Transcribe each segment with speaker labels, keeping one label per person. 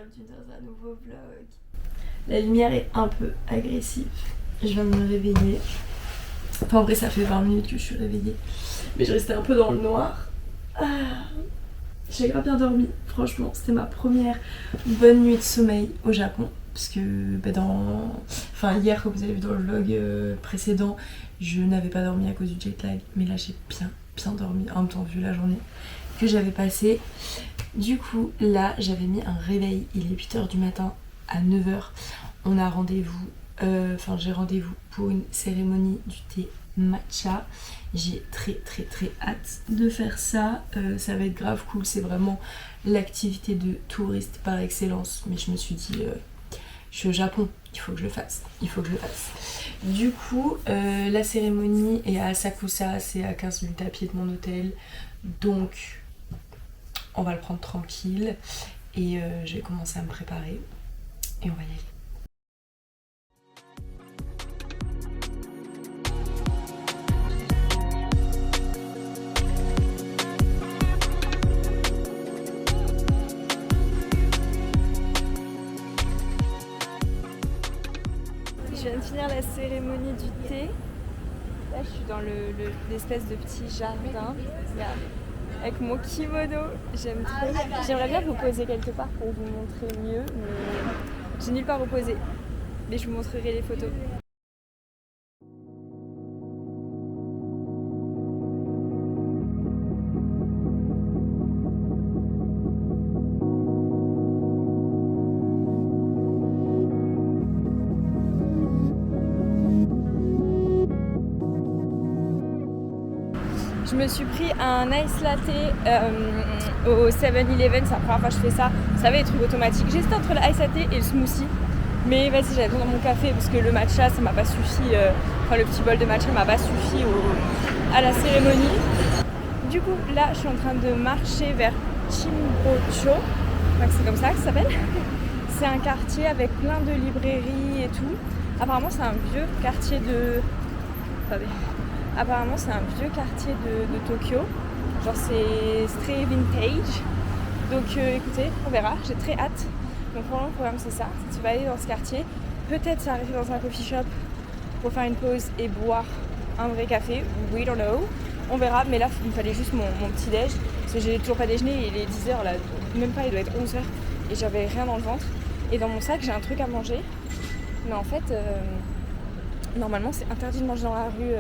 Speaker 1: bienvenue dans un nouveau vlog. La lumière est un peu agressive. Je viens de me réveiller. Enfin, en vrai, ça fait 20 minutes que je suis réveillée. Mais je restais un peu dans le noir. J'ai grave bien dormi, franchement. C'était ma première bonne nuit de sommeil au Japon. Parce que hier, comme vous avez vu dans le vlog précédent, je n'avais pas dormi à cause du jet lag. Mais là, j'ai bien dormi en même temps vu la journée que j'avais passée. Du coup, là, j'avais mis un réveil. Il est 8h du matin à 9h. On a rendez-vous, j'ai rendez-vous pour une cérémonie du thé matcha. J'ai très hâte de faire ça. Ça va être grave cool. C'est vraiment l'activité de touriste par excellence. Mais je me suis dit, je suis au Japon, il faut que je le fasse. Du coup, la cérémonie est à Asakusa. C'est à 15 minutes à pied de mon hôtel. Donc, on va le prendre tranquille. Et je vais commencer à me préparer. Et on va y aller. Je viens de finir la cérémonie du thé. Là, je suis dans l'espèce de petit jardin. Regarde, avec mon kimono. J'aime trop. J'aimerais bien vous poser quelque part pour vous montrer mieux, mais j'ai nulle part où poser. Mais je vous montrerai les photos. Je me suis pris un ice latte au 7-Eleven, c'est la première fois que je fais ça. Vous savez, les trucs automatiques. J'hésitais entre le ice latte et le smoothie. Mais vas-y, j'avais besoin de mon café parce que le matcha, ça m'a pas suffi. Le petit bol de matcha m'a pas suffi à la cérémonie. Du coup, là, je suis en train de marcher vers Chimbocho. C'est comme ça que ça s'appelle. C'est un quartier avec plein de librairies et tout. Apparemment, c'est un vieux quartier de... Attendez. Apparemment c'est un vieux quartier de Tokyo, genre c'est très vintage, donc écoutez, on verra, j'ai très hâte. Donc pour le programme c'est ça, tu vas aller dans ce quartier, peut-être s'arrêter dans un coffee shop pour faire une pause et boire un vrai café, we don't know, on verra, mais là il me fallait juste mon petit déj, parce que j'ai toujours pas déjeuné, il est 10h là, même pas, il doit être 11h, et j'avais rien dans le ventre, et dans mon sac j'ai un truc à manger, mais en fait... Normalement, c'est interdit de manger dans la rue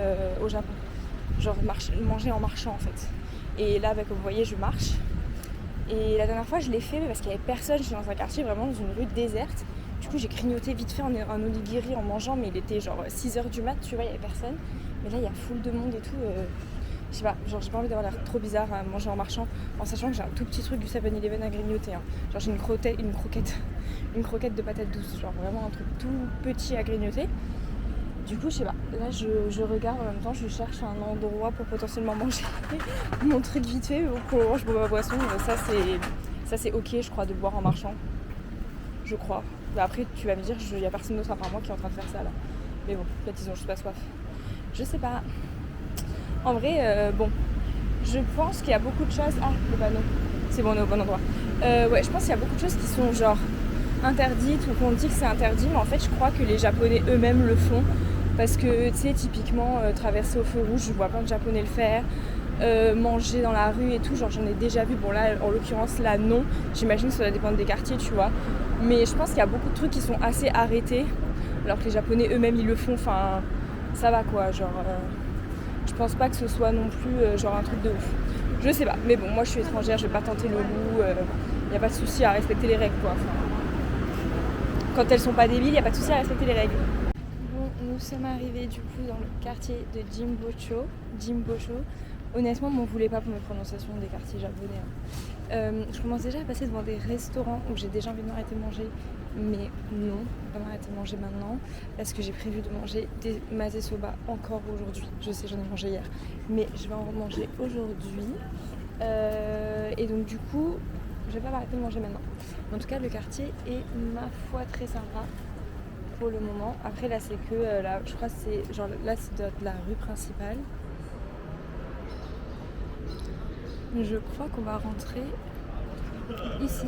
Speaker 1: au Japon. Genre manger en marchant en fait. Et là, comme vous voyez, je marche. Et la dernière fois, je l'ai fait parce qu'il n'y avait personne. Je suis dans un quartier vraiment dans une rue déserte. Du coup, j'ai grignoté vite fait un onigiri en mangeant, mais il était genre 6h du mat, tu vois, il n'y avait personne. Mais là, il y a foule de monde et tout. Je sais pas, genre j'ai pas envie d'avoir l'air trop bizarre à manger en marchant, en sachant que j'ai un tout petit truc du 7-Eleven à grignoter. Hein. Genre j'ai une croquette de patates douces, genre vraiment un truc tout petit à grignoter. Du coup, je sais pas, là je regarde en même temps, je cherche un endroit pour potentiellement manger mon truc vite fait pour le moment je bois ma boisson. Ça c'est ok, je crois, de boire en marchant. Je crois. Mais après, tu vas me dire, il y a personne d'autre à part moi qui est en train de faire ça là. Mais bon, peut-être ils ont juste pas soif. Je sais pas. En vrai, je pense qu'il y a beaucoup de choses... Ah, le panneau. C'est bon, on est au bon endroit. Ouais, je pense qu'il y a beaucoup de choses qui sont genre interdites ou qu'on dit que c'est interdit, mais en fait, je crois que les Japonais eux-mêmes le font. Parce que, tu sais, typiquement, traverser au feu rouge, je vois plein de Japonais le faire. Manger dans la rue et tout, genre j'en ai déjà vu. Bon là, en l'occurrence, là, non. J'imagine que ça doit dépendre des quartiers, tu vois. Mais je pense qu'il y a beaucoup de trucs qui sont assez arrêtés, alors que les Japonais eux-mêmes, ils le font. Enfin, ça va quoi, genre... je pense pas que ce soit non plus genre un truc de ouf. Je sais pas, mais bon, moi je suis étrangère, je vais pas tenter le loup. Y a pas de souci à respecter les règles, quoi. Enfin, quand elles sont pas débiles, y a pas de souci à respecter les règles. Nous sommes arrivés du coup dans le quartier de Jimbocho. Honnêtement, m'en voulez pas pour mes prononciations des quartiers japonais. Je commence déjà à passer devant des restaurants où j'ai déjà envie de m'arrêter de manger. Mais non, on va m'arrêter de manger maintenant parce que j'ai prévu de manger des mase soba encore aujourd'hui. Je sais, j'en ai mangé hier, mais je vais en manger aujourd'hui. Et donc du coup, je vais pas m'arrêter de manger maintenant. En tout cas, le quartier est, ma foi, très sympa. Pour le moment. Après là c'est que là, je crois que c'est genre là c'est de la rue principale. Je crois qu'on va rentrer ici.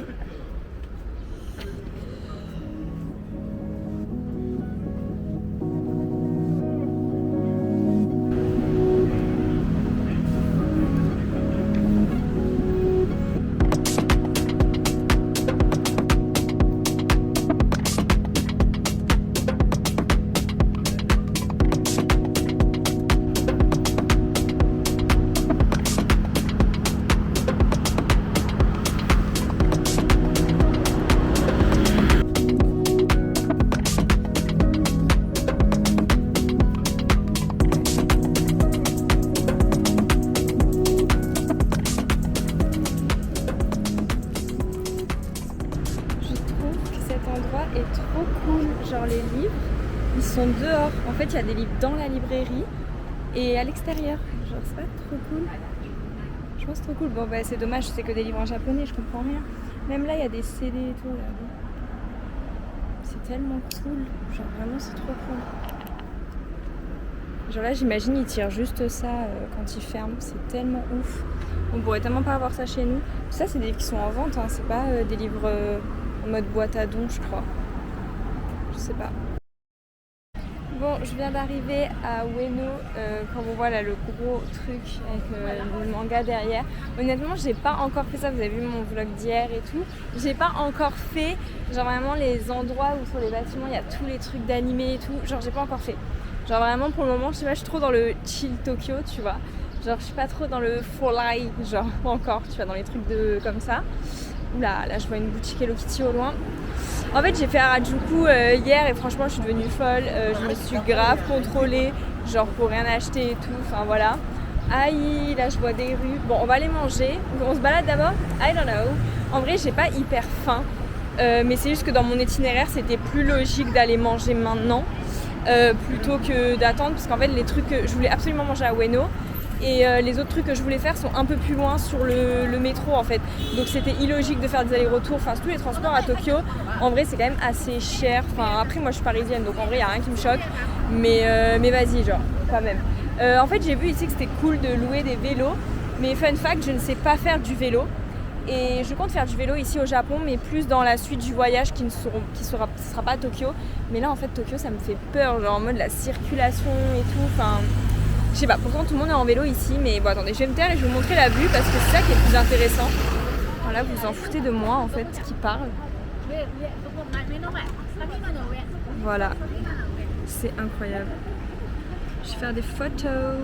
Speaker 1: cet endroit est trop cool. Genre les livres, ils sont dehors. En fait, il y a des livres dans la librairie et à l'extérieur. Genre c'est pas trop cool. Je pense que c'est trop cool. Bon bah c'est dommage, c'est que des livres en japonais, je comprends rien. Même là, il y a des CD et tout. Là. C'est tellement cool. Genre vraiment, c'est trop cool. Genre là, j'imagine, ils tirent juste ça quand ils ferment. C'est tellement ouf. On pourrait tellement pas avoir ça chez nous. Ça, c'est des livres qui sont en vente. Hein. C'est pas des livres en mode boîte à dons, je crois. Je sais pas. Bon, je viens d'arriver à Ueno, comme on voit là le gros truc avec le manga derrière. Honnêtement, j'ai pas encore fait ça, vous avez vu mon vlog d'hier et tout. J'ai pas encore fait, genre vraiment les endroits où sur les bâtiments il y a tous les trucs d'animé et tout. Genre j'ai pas encore fait. Genre vraiment pour le moment, je sais pas, je suis trop dans le chill Tokyo, tu vois. Genre je suis pas trop dans le folai, genre pas encore, tu vois, dans les trucs de comme ça. Oula, là je vois une boutique Hello Kitty au loin. En fait, j'ai fait Harajuku hier et franchement, je suis devenue folle. Je me suis grave contrôlée, genre pour rien acheter et tout. Enfin voilà. Aïe, là je vois des rues. Bon, on va aller manger. On se balade d'abord. I don't know. En vrai, j'ai pas hyper faim. Mais c'est juste que dans mon itinéraire, c'était plus logique d'aller manger maintenant plutôt que d'attendre. Parce qu'en fait, les trucs que je voulais absolument manger à Ueno. Et les autres trucs que je voulais faire sont un peu plus loin sur le métro en fait. Donc c'était illogique de faire des allers-retours. Enfin, tous les transports à Tokyo, en vrai c'est quand même assez cher. Enfin, après moi je suis parisienne donc en vrai il n'y a rien qui me choque. Mais vas-y, genre, quand même. En fait j'ai vu ici que c'était cool de louer des vélos. Mais fun fact, je ne sais pas faire du vélo. Et je compte faire du vélo ici au Japon, mais plus dans la suite du voyage qui sera pas à Tokyo. Mais là en fait Tokyo ça me fait peur, genre en mode la circulation et tout. Enfin, je sais pas, pourtant tout le monde est en vélo ici, mais bon attendez, je vais me taire et je vais vous montrer la vue parce que c'est ça qui est le plus intéressant. Voilà, vous vous en foutez de moi en fait qui parle. Voilà, c'est incroyable. Je vais faire des photos.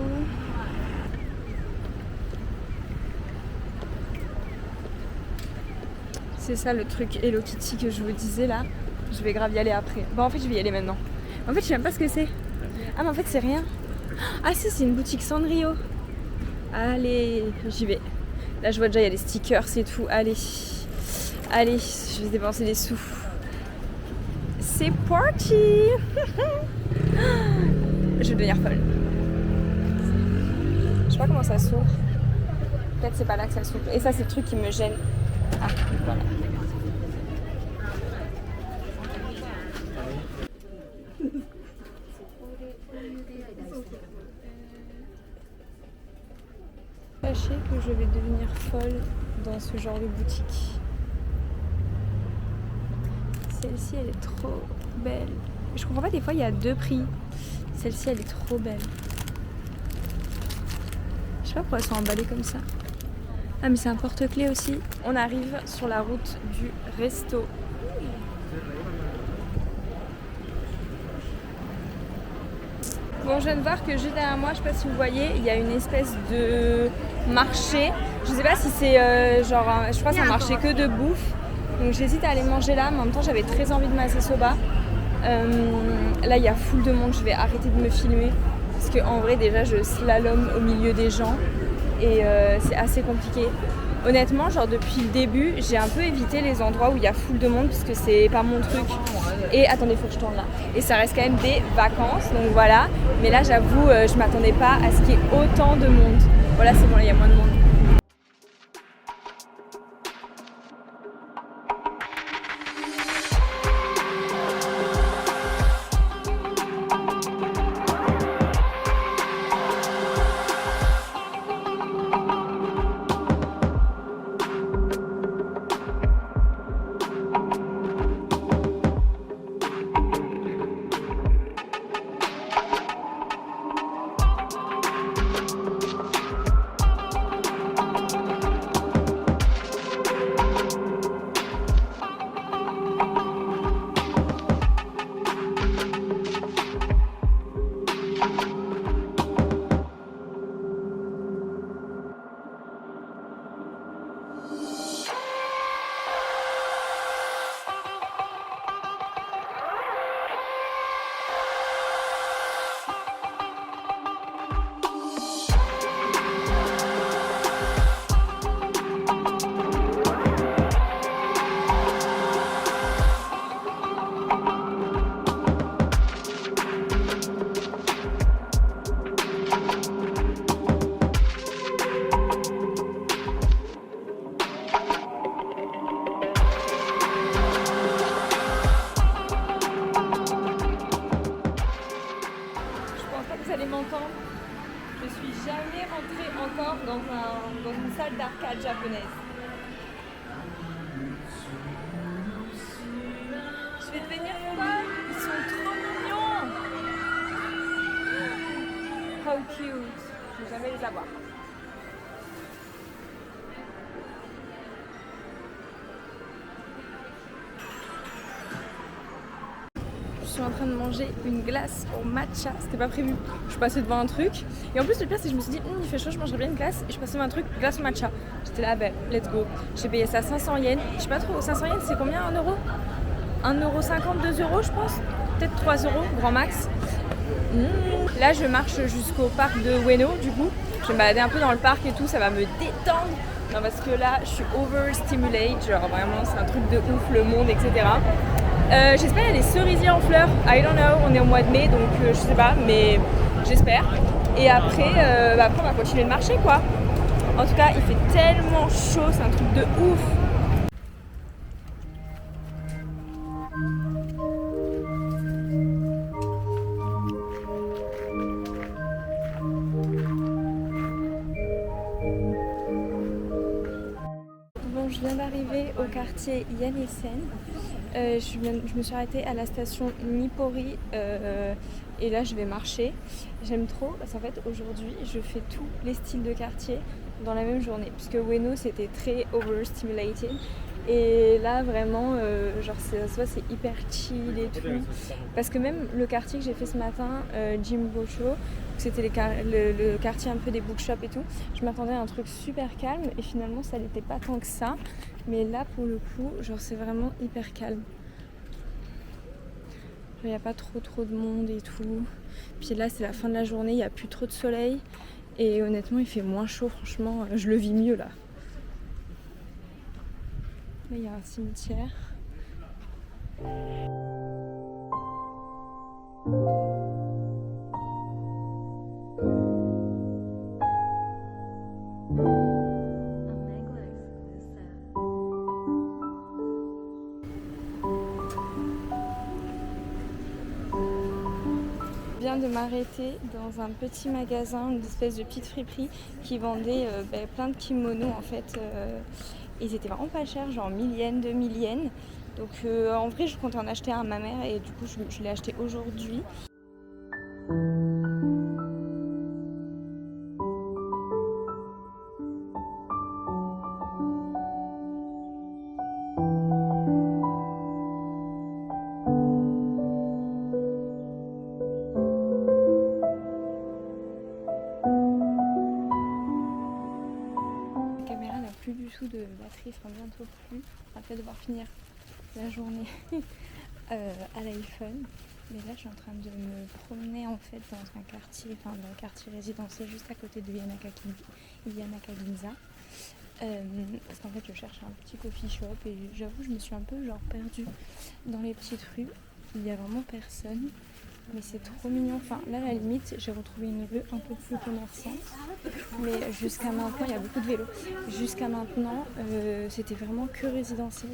Speaker 1: C'est ça le truc Hello Kitty que je vous disais là. Je vais grave y aller après. Bon en fait je vais y aller maintenant. En fait je sais même pas ce que c'est. Ah mais en fait c'est rien. Ah si, c'est une boutique Sanrio. Allez, j'y vais. Là je vois déjà il y a des stickers et tout. Allez, je vais dépenser des sous. C'est parti. Je vais devenir folle. Je sais pas comment ça s'ouvre. Peut-être c'est pas là que ça s'ouvre. Et ça c'est le truc qui me gêne. Ah voilà. Sachez que je vais devenir folle dans ce genre de boutique. Celle-ci elle est trop belle. Je comprends pas, des fois il y a deux prix. Celle-ci elle est trop belle. Je sais pas pourquoi elles sont emballées comme ça. Ah mais c'est un porte-clés aussi. On arrive sur la route du resto. Bon, je viens de voir que juste derrière moi, je sais pas si vous voyez, il y a une espèce de marché. Je sais pas si c'est genre, je crois que c'est un marché que de bouffe. Donc j'hésite à aller manger là, mais en même temps j'avais très envie de masesoba. Là il y a full de monde, je vais arrêter de me filmer. Parce qu'en vrai déjà je slalome au milieu des gens. Et c'est assez compliqué. Honnêtement, genre depuis le début, j'ai un peu évité les endroits où il y a full de monde parce que c'est pas mon truc. Et attendez, faut que je tourne là. Et ça reste quand même des vacances, donc voilà. Mais là, j'avoue, je m'attendais pas à ce qu'il y ait autant de monde. Voilà, c'est bon, là, il y a moins de monde. une salle d'arcade japonaise. Je vais devenir folle. Ils sont trop mignons. How cute. Je vais jamais les avoir. Je suis en train de manger une glace au matcha, c'était pas prévu. Je suis passée devant un truc et en plus le pire c'est que je me suis dit il fait chaud, je mangerais bien une glace et je suis passée devant un truc glace au matcha. J'étais là, ben let's go. J'ai payé ça 500 yens, je sais pas trop, 500 yens c'est combien, 1 euro 1,50 €, 2 euros je pense, peut-être 3 euros grand max. Là je marche jusqu'au parc de Ueno du coup, je vais me balader un peu dans le parc et tout, ça va me détendre. Non parce que là je suis overstimulate, genre vraiment c'est un truc de ouf le monde etc. J'espère qu'il y a des cerisiers en fleurs, I don't know, on est au mois de mai donc je sais pas mais j'espère. Et après, après on va continuer de marcher quoi. En tout cas il fait tellement chaud, c'est un truc de ouf. Bon, je viens d'arriver au quartier Yanesen. Je me suis arrêtée à la station Nippori et là je vais marcher. J'aime trop parce qu'en fait aujourd'hui je fais tous les styles de quartier dans la même journée puisque Ueno c'était très overstimulated et là vraiment genre c'est hyper chill et tout parce que même le quartier que j'ai fait ce matin, Jimbocho, c'était le quartier un peu des bookshops et tout, je m'attendais à un truc super calme et finalement ça n'était pas tant que ça, mais là pour le coup genre c'est vraiment hyper calme. Il n'y a pas trop de monde et tout, puis là c'est la fin de la journée, il n'y a plus trop de soleil et honnêtement il fait moins chaud, franchement je le vis mieux là. Là il y a un cimetière. Je viens de m'arrêter dans un petit magasin, une espèce de petite friperie qui vendait plein de kimonos en fait. Ils étaient vraiment pas chers, genre 1000 yens, 2000 yens. Donc en vrai je comptais en acheter un à ma mère et du coup je l'ai acheté aujourd'hui. Plus du tout de batterie, enfin bientôt plus, après devoir finir la journée à l'iPhone. Mais là je suis en train de me promener en fait dans un quartier, enfin dans un quartier résidentiel juste à côté de Yanaka Ginza. Parce qu'en fait je cherche un petit coffee shop et j'avoue je me suis un peu genre perdue dans les petites rues. Il y a vraiment personne. Mais c'est trop mignon, enfin là à la limite j'ai retrouvé une rue un peu plus commerçante, mais jusqu'à maintenant il y a beaucoup de vélos, jusqu'à maintenant c'était vraiment que résidentiel,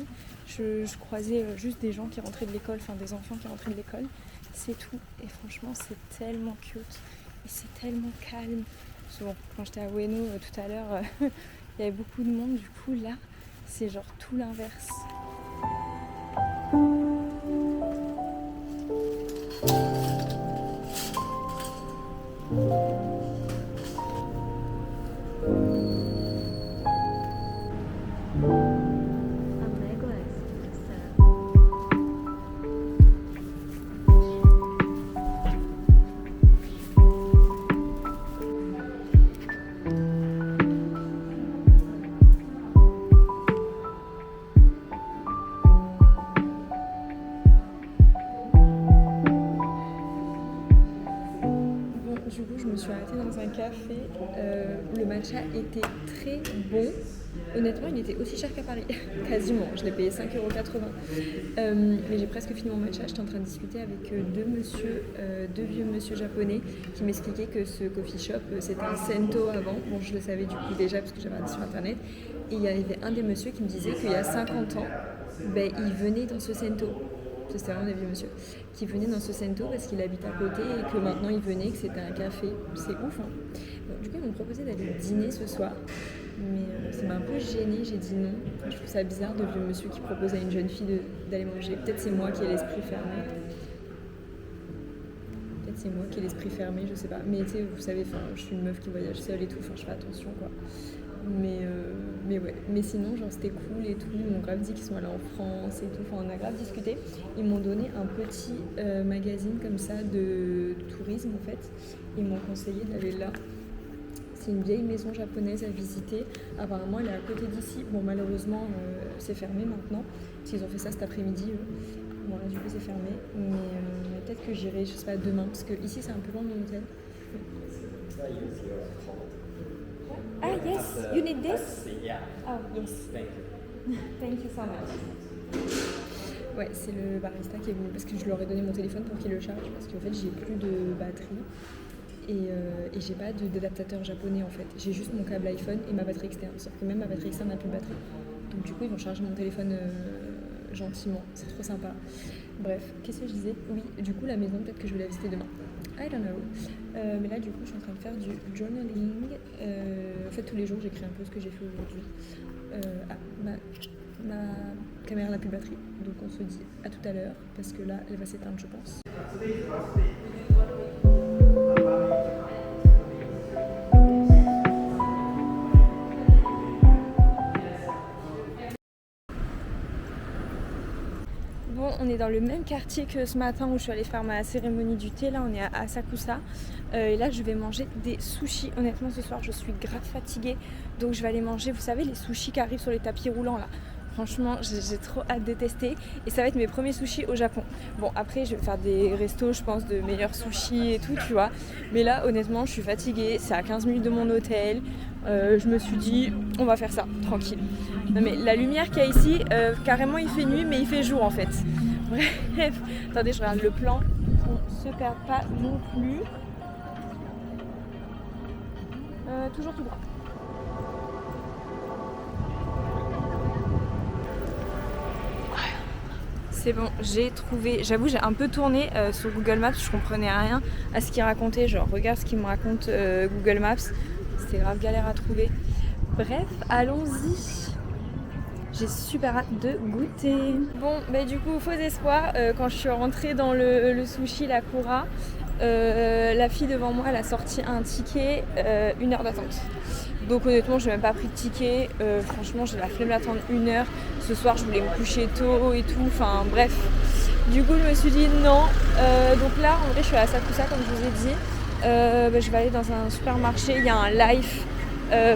Speaker 1: je croisais juste des gens qui rentraient de l'école, enfin des enfants qui rentraient de l'école, c'est tout, et franchement c'est tellement cute, et c'est tellement calme. Bon, quand j'étais à Ueno tout à l'heure, il y avait beaucoup de monde, du coup là c'est genre tout l'inverse. Du coup, je me suis arrêtée dans un café. Le matcha était très bon. Honnêtement, il était aussi cher qu'à Paris. Quasiment. Je l'ai payé 5,80 €. Mais j'ai presque fini mon matcha. J'étais en train de discuter avec deux vieux monsieur japonais qui m'expliquaient que ce coffee shop, c'était un sento avant. Bon, je le savais du coup déjà parce que j'avais regardé sur internet. Et il y avait un des messieurs qui me disait qu'il y a 50 ans, il venait dans ce sento. C'était vraiment des vieux monsieur qui venaient dans ce sento parce qu'il habite à côté et que maintenant il venait, que c'était un café. C'est ouf, hein. Bon, du coup ils m'ont proposé d'aller dîner ce soir Mais ça m'a un peu gênée, j'ai dit non. Je trouve ça bizarre de vieux monsieur qui propose à une jeune fille d'aller manger. Peut-être c'est moi qui ai l'esprit fermé. Peut-être c'est moi qui ai l'esprit fermé, je sais pas. Mais tu sais, vous savez, je suis une meuf qui voyage seule et tout, je fais attention quoi. Mais ouais, mais sinon genre c'était cool et tout, ils m'ont grave dit qu'ils sont allés en France et tout, on a grave discuté. Ils m'ont donné un petit magazine comme ça de tourisme en fait, ils m'ont conseillé d'aller là. C'est une vieille maison japonaise à visiter, apparemment elle est à côté d'ici, bon malheureusement c'est fermé maintenant, parce qu'ils ont fait ça cet après-midi eux. Bon là du coup c'est fermé, mais peut-être que j'irai, je sais pas, demain, parce que ici c'est un peu loin de mon hôtel. Ah yes, you need this?
Speaker 2: Yeah.
Speaker 1: Oh yes,
Speaker 2: Thank you.
Speaker 1: thank you so much. Ouais, c'est le barista qui est venu parce que je leur ai donné mon téléphone pour qu'il le charge parce qu'en fait j'ai plus de batterie et j'ai pas d'adaptateur japonais en fait. J'ai juste mon câble iPhone et ma batterie externe, sauf que même ma batterie externe n'a plus de batterie. Donc du coup ils vont charger mon téléphone gentiment, c'est trop sympa. Bref, qu'est-ce que je disais? Oui, du coup la maison peut-être que je vais la visiter demain. I don't know. Mais là du coup je suis en train de faire du journaling. En fait tous les jours j'écris un peu ce que j'ai fait aujourd'hui. Ma caméra n'a plus de batterie, donc on se dit à tout à l'heure parce que là elle va s'éteindre je pense. Bon, on est dans le même quartier que ce matin où je suis allée faire ma cérémonie du thé. Là, on est à Asakusa. Et là, je vais manger des sushis. Honnêtement, ce soir, je suis grave fatiguée. Donc, je vais aller manger, vous savez, les sushis qui arrivent sur les tapis roulants là. Franchement, j'ai trop hâte de tester. Et ça va être mes premiers sushis au Japon. Bon, après, je vais faire des restos, je pense, de meilleurs sushis et tout, tu vois. Mais là, honnêtement, je suis fatiguée. C'est à 15 minutes de mon hôtel. Je me suis dit, on va faire ça, tranquille. Non mais la lumière qu'il y a ici, carrément il fait nuit mais il fait jour en fait. Bref, attendez je regarde le plan, on se perd pas non plus. Toujours tout droit. C'est bon, j'ai trouvé, j'avoue j'ai un peu tourné sur Google Maps, je comprenais rien à ce qu'il racontait, genre regarde ce qu'il me raconte Google Maps, c'était grave galère à trouver. Bref, allons-y. J'ai super hâte de goûter. Bon, bah du coup, faux espoir, quand je suis rentrée dans le sushi La Kura, la fille devant moi, elle a sorti un ticket, 1 heure d'attente. Donc honnêtement, j'ai même pas pris de ticket. Franchement, j'ai la flemme d'attendre 1 heure. Ce soir, je voulais me coucher tôt et tout. Enfin bref. Du coup, je me suis dit non. Donc là, en vrai, je suis à Asakusa, comme je vous ai dit. Je vais aller dans un supermarché. Il y a un Life.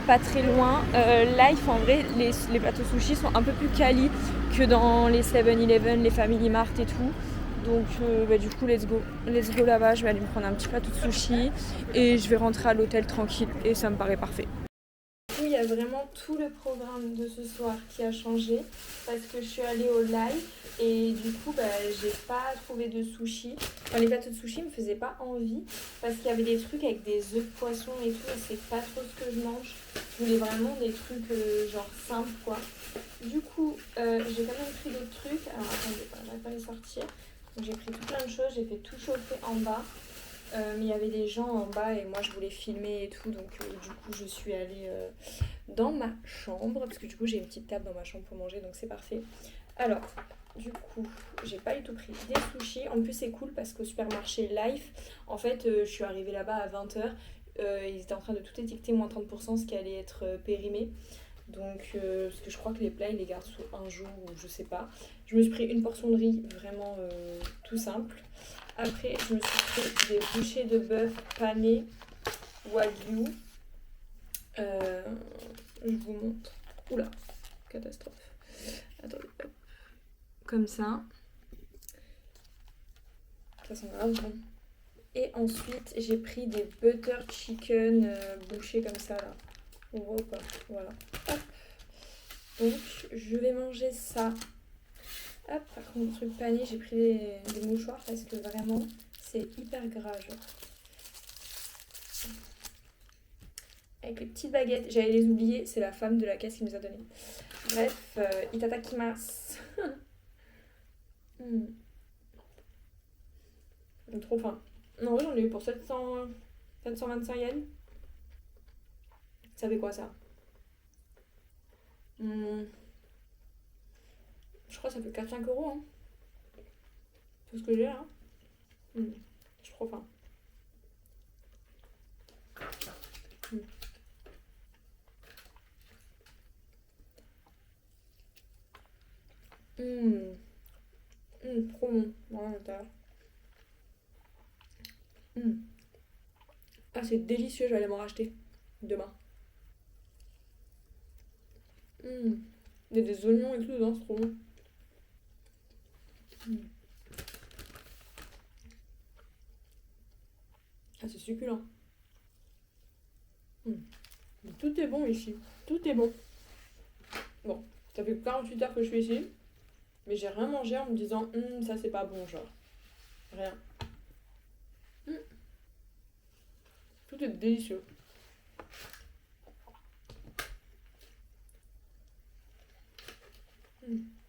Speaker 1: Pas très loin. Life, en vrai, les plateaux sushi sont un peu plus quali que dans les 7-Eleven, les Family Mart et tout. Donc du coup, let's go là-bas. Je vais aller me prendre un petit plateau de sushi et je vais rentrer à l'hôtel tranquille et ça me paraît parfait. Il y a vraiment tout le programme de ce soir qui a changé parce que je suis allée au live et du coup j'ai pas trouvé de sushi. Enfin, les plateaux de sushi me faisaient pas envie parce qu'il y avait des trucs avec des œufs de poisson et tout et c'est pas trop ce que je mange. Je voulais vraiment des trucs genre simples quoi. Du coup j'ai quand même pris d'autres trucs. Alors attendez, j'arrive pas à les sortir. Donc j'ai pris tout plein de choses, j'ai fait tout chauffer en bas. Mais il y avait des gens en bas et moi je voulais filmer et tout, donc du coup je suis allée dans ma chambre parce que du coup j'ai une petite table dans ma chambre pour manger, donc c'est parfait. Alors du coup j'ai pas du tout pris des sushis, en plus c'est cool parce qu'au supermarché Life en fait je suis arrivée là-bas à 20h, ils étaient en train de tout étiqueter moins 30%, ce qui allait être périmé. Donc parce que je crois que les plats ils les gardent sous un jour ou je sais pas. Je me suis pris une portion de riz vraiment tout simple. Après je me suis pris des bouchées de bœuf pané wagyu. Je vous montre. Oula, catastrophe. Attendez, hop. Comme ça. Ça sent grave bon. Et ensuite j'ai pris des butter chicken bouchés comme ça là. On voit ou pas? Voilà. Hop. Donc je vais manger ça. Hop, par contre le truc pané, j'ai pris des mouchoirs parce que vraiment c'est hyper gras genre. Avec les petites baguettes, j'allais les oublier, c'est la femme de la caisse qui nous a donné. Bref, itadakimasu. J'ai trop faim. Non, j'en ai eu pour 725 yens. Ça fait quoi ça?
Speaker 2: Hmm, je crois que ça fait 4-5 euros. Hein. Tout ce que j'ai là. Hmm, je suis trop faim. Hmm. Hmm, trop bon. Voilà, à l'intérieur. Hmm. Ah, c'est délicieux, je vais aller m'en racheter demain. Hmm. Il y a des oignons et tout dedans, c'est trop bon. Hmm. Ah, c'est succulent. Hmm. Tout est bon ici. Tout est bon. Bon, ça fait 48 heures que je suis ici, mais j'ai rien mangé en me disant ça c'est pas bon, genre. Rien. Hmm. Tout est délicieux. Hmm.